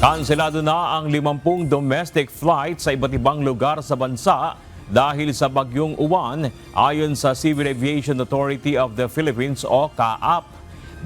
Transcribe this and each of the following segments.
Kanselado na ang 50 domestic flights sa iba't ibang lugar sa bansa dahil sa bagyong Uwan ayon sa Civil Aviation Authority of the Philippines o CAAP.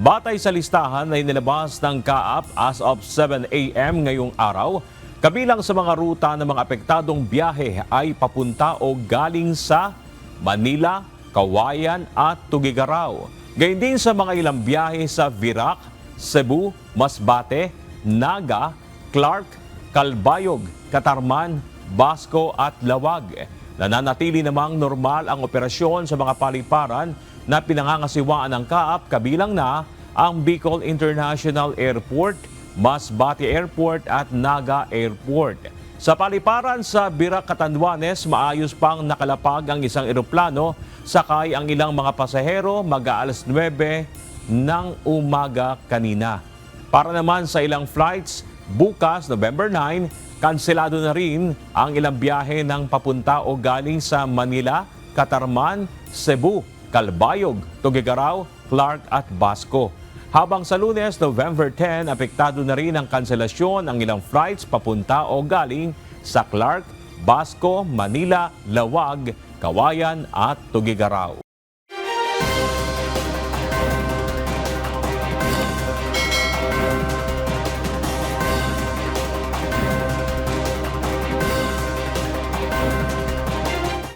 Batay sa listahan na inilabas ng CAAP as of 7 a.m. ngayong araw, kabilang sa mga ruta ng mga apektadong biyahe ay papunta o galing sa Manila, Cauayan at Tuguegarao. Gayun din sa mga ilang biyahe sa Virac, Cebu, Masbate, Naga, Clark, Calbayog, Catarman, Basco at Lawag. Nananatili namang normal ang operasyon sa mga paliparan na pinangangasiwaan ng CAAP, kabilang na ang Bicol International Airport, Masbate Airport at Naga Airport. Sa paliparan sa Virac, Catanduanes, maayos pang nakalapag ang isang eroplano, sakay ang ilang mga pasahero mag-aalas 9 ng umaga kanina. Para naman sa ilang flights, bukas, November 9, kanselado na rin ang ilang biyahe ng papunta o galing sa Manila, Catarman, Cebu, Calbayog, Tuguegarao, Clark at Basco. Habang sa Lunes, November 10, apektado na rin ang kanselasyon ang ilang flights papunta o galing sa Clark, Basco, Manila, Lawag, Cauayan at Tuguegarao.